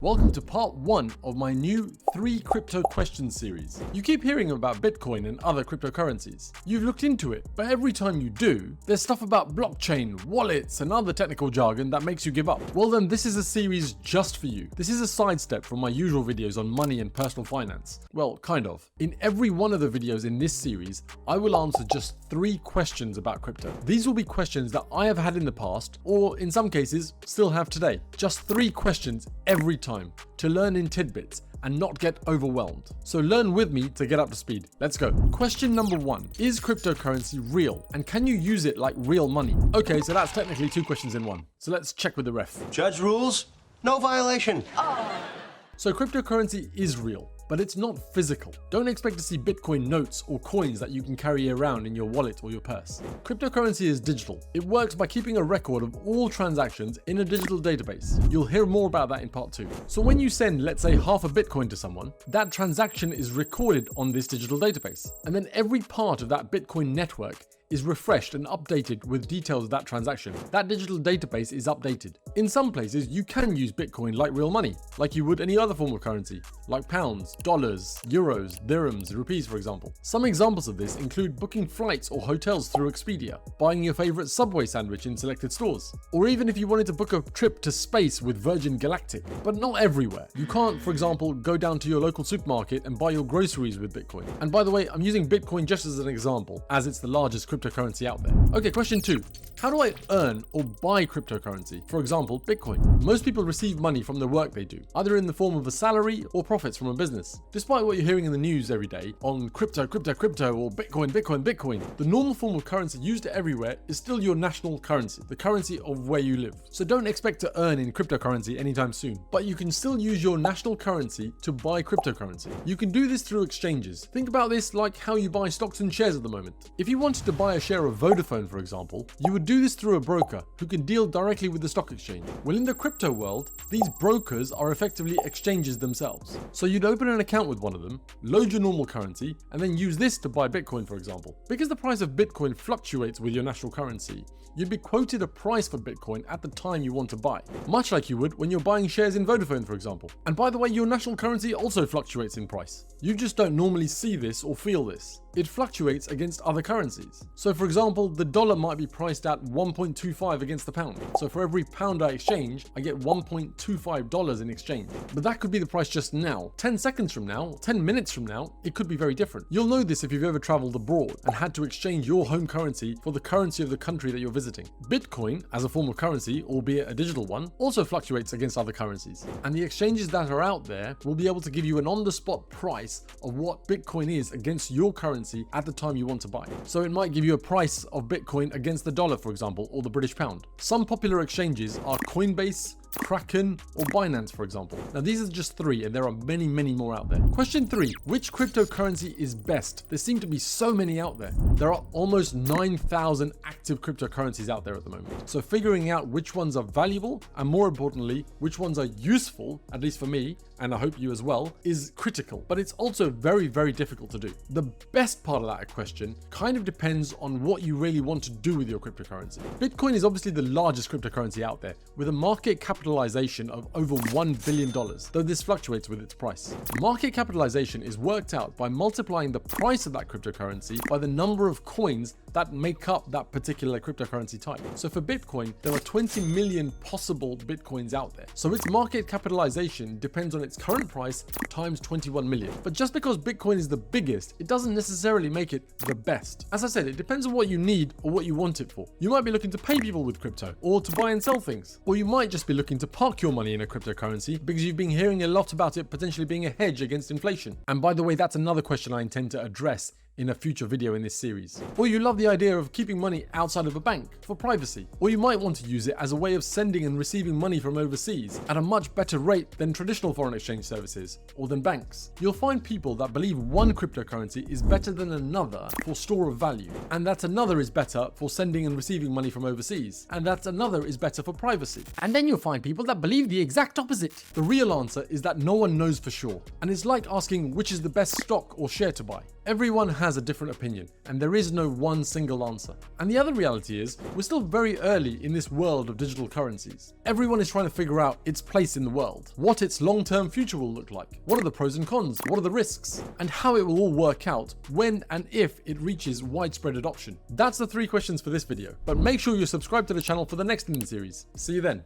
Welcome to part 1 of my new 3 crypto questions series. You keep hearing about Bitcoin and other cryptocurrencies. You've looked into it, but every time you do, there's stuff about blockchain, wallets, and other technical jargon that makes you give up. Well then, this is a series just for you. This is a sidestep from my usual videos on money and personal finance. Well, kind of. In every one of the videos in this series, I will answer just 3 questions about crypto. These will be questions that I have had in the past, or in some cases, still have today. Just 3 questions every time to learn in tidbits and not get overwhelmed. So learn with me to get up to speed. Let's go. Question number 1. Is cryptocurrency real? And can you use it like real money? Okay, so that's technically 2 questions in one. So let's check with the ref. Judge rules, no violation. So cryptocurrency is real, but it's not physical. Don't expect to see Bitcoin notes or coins that you can carry around in your wallet or your purse. Cryptocurrency is digital. It works by keeping a record of all transactions in a digital database. You'll hear more about that in part 2. So when you send, let's say, half a Bitcoin to someone, that transaction is recorded on this digital database. And then every part of that Bitcoin network is refreshed and updated with details of that transaction. That digital database is updated. In some places, you can use Bitcoin like real money, like you would any other form of currency, like pounds, dollars, euros, dirhams, rupees, for example. Some examples of this include booking flights or hotels through Expedia, buying your favorite Subway sandwich in selected stores, or even if you wanted to book a trip to space with Virgin Galactic. But not everywhere. You can't, for example, go down to your local supermarket and buy your groceries with Bitcoin. And by the way, I'm using Bitcoin just as an example, as it's the largest cryptocurrency out there. Okay, question 2. How do I earn or buy cryptocurrency? For example, Bitcoin. Most people receive money from the work they do, either in the form of a salary or profits from a business. Despite what you're hearing in the news every day on crypto, or Bitcoin, the normal form of currency used everywhere is still your national currency, the currency of where you live. So don't expect to earn in cryptocurrency anytime soon, but you can still use your national currency to buy cryptocurrency. You can do this through exchanges. Think about this like how you buy stocks and shares at the moment. If you wanted to buy a share of Vodafone, for example, you would do this through a broker who can deal directly with the stock exchange. Well, in the crypto world, these brokers are effectively exchanges themselves. So you'd open an account with one of them, load your normal currency, and then use this to buy Bitcoin, for example. Because the price of Bitcoin fluctuates with your national currency, you'd be quoted a price for Bitcoin at the time you want to buy, much like you would when you're buying shares in Vodafone, for example. And by the way, your national currency also fluctuates in price. You just don't normally see this or feel this. It fluctuates against other currencies. So for example, the dollar might be priced at 1.25 against the pound. So for every pound I exchange, I get $1.25 in exchange. But that could be the price just now. 10 seconds from now, 10 minutes from now, it could be very different. You'll know this if you've ever traveled abroad and had to exchange your home currency for the currency of the country that you're visiting. Bitcoin, as a form of currency, albeit a digital one, also fluctuates against other currencies. And the exchanges that are out there will be able to give you an on-the-spot price of what Bitcoin is against your currency at the time you want to buy. So it might give you a price of Bitcoin against the dollar, for example, or the British pound. Some popular exchanges are Coinbase, Kraken, or Binance, for example. Now these are just 3 and there are many more out there. Question 3. Which cryptocurrency is best? There seem to be so many out there. There are almost 9,000 active cryptocurrencies out there at the moment. So figuring out which ones are valuable and more importantly, which ones are useful, at least for me, and I hope you as well, is critical. But it's also very difficult to do. The best part of that question kind of depends on what you really want to do with your cryptocurrency. Bitcoin is obviously the largest cryptocurrency out there, with a market capitalization of over $1 billion, though this fluctuates with its price. Market capitalization is worked out by multiplying the price of that cryptocurrency by the number of coins that make up that particular cryptocurrency type. So for Bitcoin, there are 20 million possible Bitcoins out there. So its market capitalization depends on its current price times 21 million. But just because Bitcoin is the biggest, it doesn't necessarily make it the best. As I said, it depends on what you need or what you want it for. You might be looking to pay people with crypto, or to buy and sell things. Or you might just be looking to park your money in a cryptocurrency because you've been hearing a lot about it potentially being a hedge against inflation. And by the way, that's another question I intend to address in a future video in this series. Or you love the idea of keeping money outside of a bank for privacy. Or you might want to use it as a way of sending and receiving money from overseas at a much better rate than traditional foreign exchange services or than banks. You'll find people that believe one cryptocurrency is better than another for store of value, and that another is better for sending and receiving money from overseas, and that another is better for privacy. And then you'll find people that believe the exact opposite. The real answer is that no one knows for sure, and it's like asking which is the best stock or share to buy. Everyone has has a different opinion, and there is no one single answer. And the other reality is, we're still very early in this world of digital currencies. Everyone is trying to figure out its place in the world, what its long-term future will look like, what are the pros and cons, what are the risks, and how it will all work out when and if it reaches widespread adoption. That's the 3 questions for this video, but make sure you're subscribed to the channel for the next in the series. See you then.